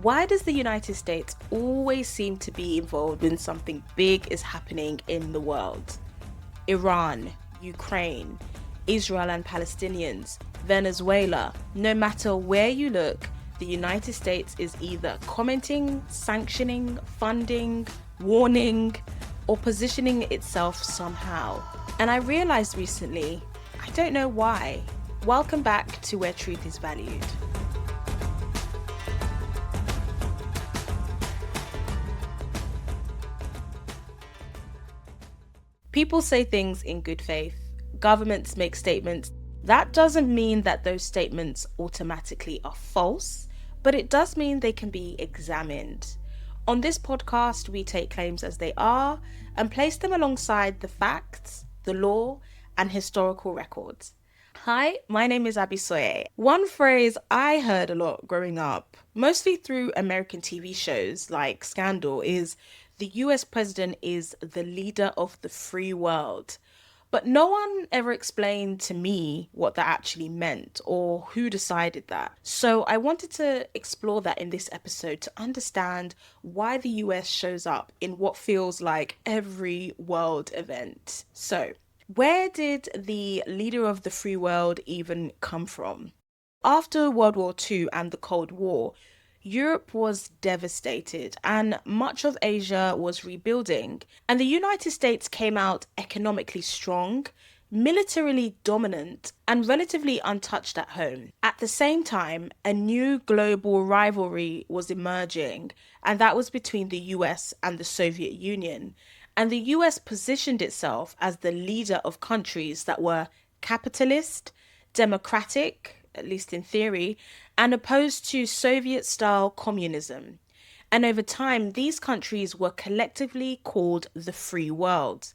Why does the United States always seem to be involved when something big is happening in the world? Iran, Ukraine, Israel and Palestinians, Venezuela. No matter where you look, the United States is either commenting, sanctioning, funding, warning, or positioning itself somehow. And I realized recently, I don't know why. Welcome back to Where Truth is Valued. People say things in good faith. Governments make statements. That doesn't mean that those statements automatically are false, but it does mean they can be examined. On this podcast, we take claims as they are and place them alongside the facts, the law, and historical records. Hi, my name is Abisoye. One phrase I heard a lot growing up, mostly through American TV shows like Scandal, is the US president is the leader of the free world. But no one ever explained to me what that actually meant or who decided that. So I wanted to explore that in this episode to understand why the US shows up in what feels like every world event. So, where did the leader of the free world even come from? After World War II and the Cold War, Europe was devastated and much of Asia was rebuilding, and the United States came out economically strong, militarily dominant, and relatively untouched at home. At the same time, a new global rivalry was emerging, and that was between the US and the Soviet Union. And the US positioned itself as the leader of countries that were capitalist, democratic, at least in theory, and opposed to Soviet-style communism. And over time, these countries were collectively called the free world.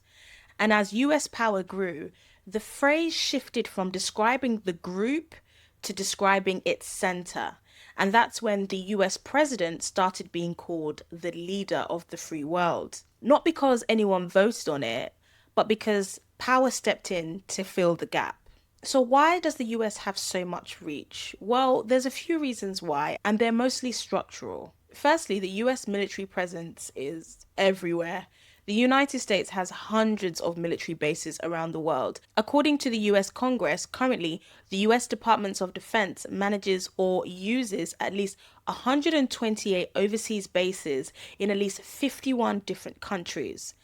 And as US power grew, the phrase shifted from describing the group to describing its center. And that's when the US president started being called the leader of the free world. Not because anyone voted on it, but because power stepped in to fill the gap. So why does the US have so much reach? Well, there's a few reasons why, and they're mostly structural. Firstly, the US military presence is everywhere. The United States has hundreds of military bases around the world. According to the US Congress, currently, the US Department of Defense manages or uses at least 128 overseas bases in at least 51 different countries.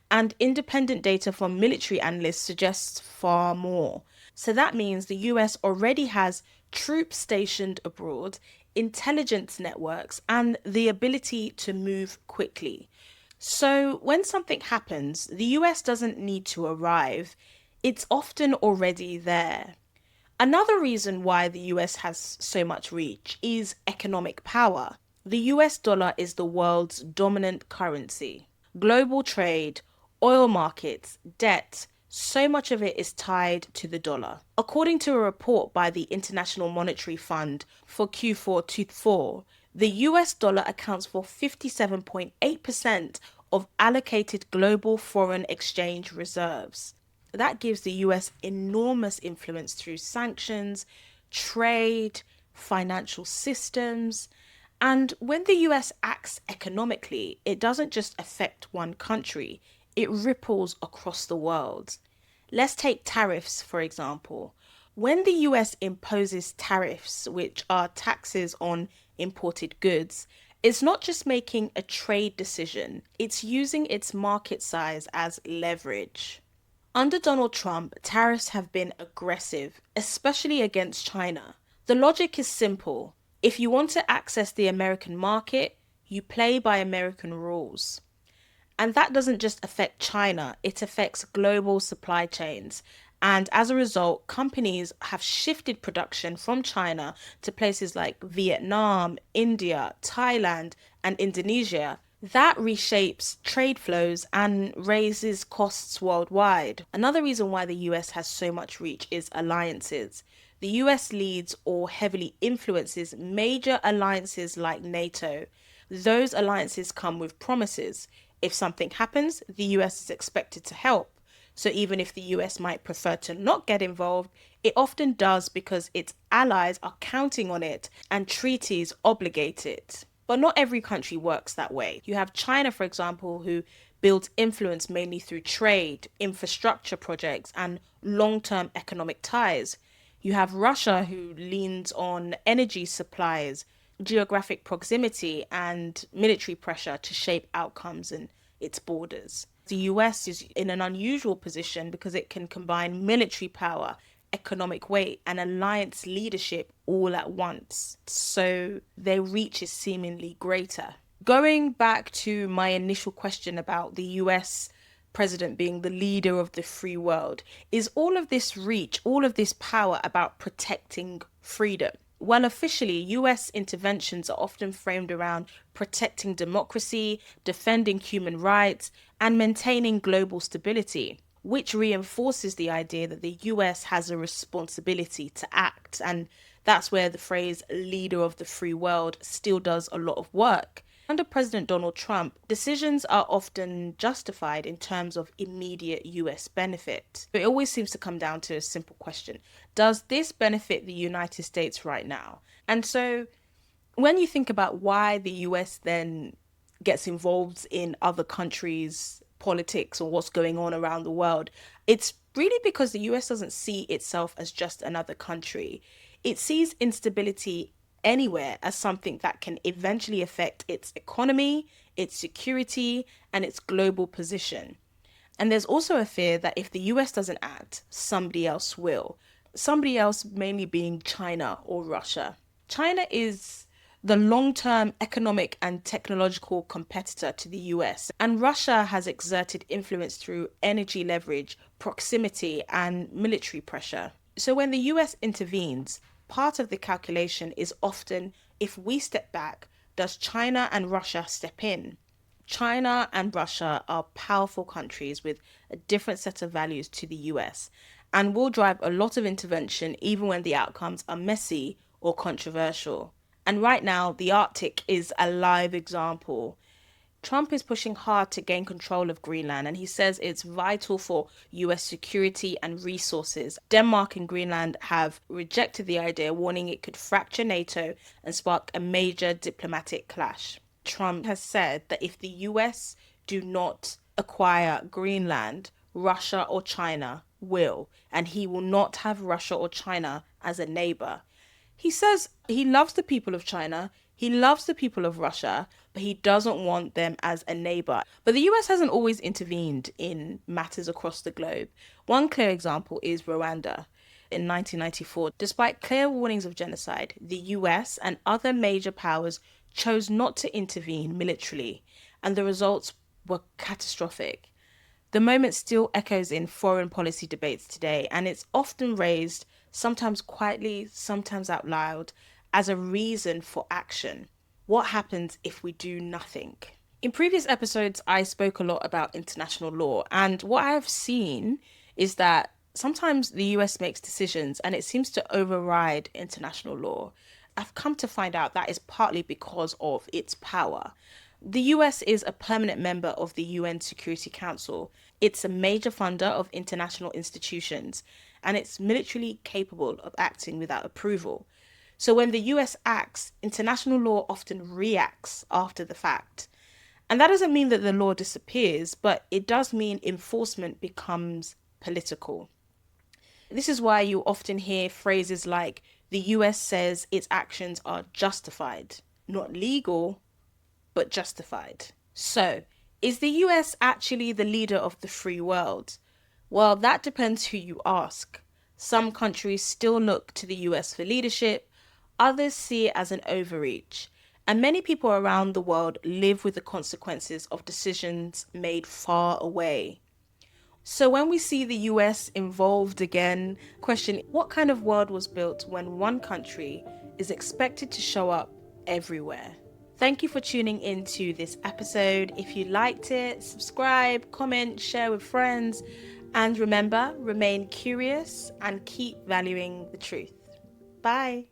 And independent data from military analysts suggests far more. So that means the US already has troops stationed abroad, intelligence networks, and the ability to move quickly. So when something happens, the US doesn't need to arrive. It's often already there. Another reason why the US has so much reach is economic power. The US dollar is the world's dominant currency. Global trade, oil markets, debt, so much of it is tied to the dollar. According to a report by the International Monetary Fund for Q4-24, the US dollar accounts for 57.8% of allocated global foreign exchange reserves. That gives the US enormous influence through sanctions, trade, financial systems. And when the US acts economically, it doesn't just affect one country, it ripples across the world. Let's take tariffs, for example. When the US imposes tariffs, which are taxes on imported goods, it's not just making a trade decision, it's using its market size as leverage. Under Donald Trump, tariffs have been aggressive, especially against China. The logic is simple. If you want to access the American market, you play by American rules. And that doesn't just affect China, it affects global supply chains. And as a result, companies have shifted production from China to places like Vietnam, India, Thailand, and Indonesia. That reshapes trade flows and raises costs worldwide. Another reason why the US has so much reach is alliances. The US leads or heavily influences major alliances like NATO. Those alliances come with promises. If something happens, the US is expected to help. So even if the US might prefer to not get involved, it often does because its allies are counting on it and treaties obligate it. But not every country works that way. You have China, for example, who builds influence mainly through trade, infrastructure projects, and long term economic ties. You have Russia, who leans on energy supplies, geographic proximity, and military pressure to shape outcomes in its borders. The US is in an unusual position because it can combine military power, economic weight, and alliance leadership all at once. So their reach is seemingly greater. Going back to my initial question about the US president being the leader of the free world, is all of this reach, all of this power about protecting freedom? Well, officially, US interventions are often framed around protecting democracy, defending human rights, and maintaining global stability, which reinforces the idea that the US has a responsibility to act. And that's where the phrase leader of the free world still does a lot of work. Under President Donald Trump, decisions are often justified in terms of immediate US benefit. It always seems to come down to a simple question: does this benefit the United States right now? And so when you think about why the US then gets involved in other countries' politics or what's going on around the world, it's really because the US doesn't see itself as just another country. It sees instability anywhere as something that can eventually affect its economy, its security, and its global position. And there's also a fear that if the US doesn't act, somebody else will. Somebody else mainly being China or Russia. China is the long-term economic and technological competitor to the US, and Russia has exerted influence through energy leverage, proximity, and military pressure. So when the US intervenes, part of the calculation is often, if we step back, does China and Russia step in? China and Russia are powerful countries with a different set of values to the US and will drive a lot of intervention even when the outcomes are messy or controversial. And right now, the Arctic is a live example. Trump is pushing hard to gain control of Greenland, and he says it's vital for US security and resources. Denmark and Greenland have rejected the idea, warning it could fracture NATO and spark a major diplomatic clash. Trump has said that if the US do not acquire Greenland, Russia or China will, and he will not have Russia or China as a neighbor. He says he loves the people of China, he loves the people of Russia, but he doesn't want them as a neighbor. But the US hasn't always intervened in matters across the globe. One clear example is Rwanda. In 1994, despite clear warnings of genocide, the US and other major powers chose not to intervene militarily, and the results were catastrophic. The moment still echoes in foreign policy debates today, and it's often raised, sometimes quietly, sometimes out loud, as a reason for action. What happens if we do nothing? In previous episodes, I spoke a lot about international law, and what I've seen is that sometimes the US makes decisions and it seems to override international law. I've come to find out that is partly because of its power. The US is a permanent member of the UN Security Council. It's a major funder of international institutions, and it's militarily capable of acting without approval. So when the US acts, international law often reacts after the fact. And that doesn't mean that the law disappears, but it does mean enforcement becomes political. This is why you often hear phrases like the US says its actions are justified, not legal, but justified. So, is the US actually the leader of the free world? Well, that depends who you ask. Some countries still look to the US for leadership, others see it as an overreach. And many people around the world live with the consequences of decisions made far away. So when we see the US involved again, question what kind of world was built when one country is expected to show up everywhere? Thank you for tuning into this episode. If you liked it, subscribe, comment, share with friends, and remember, remain curious and keep valuing the truth. Bye.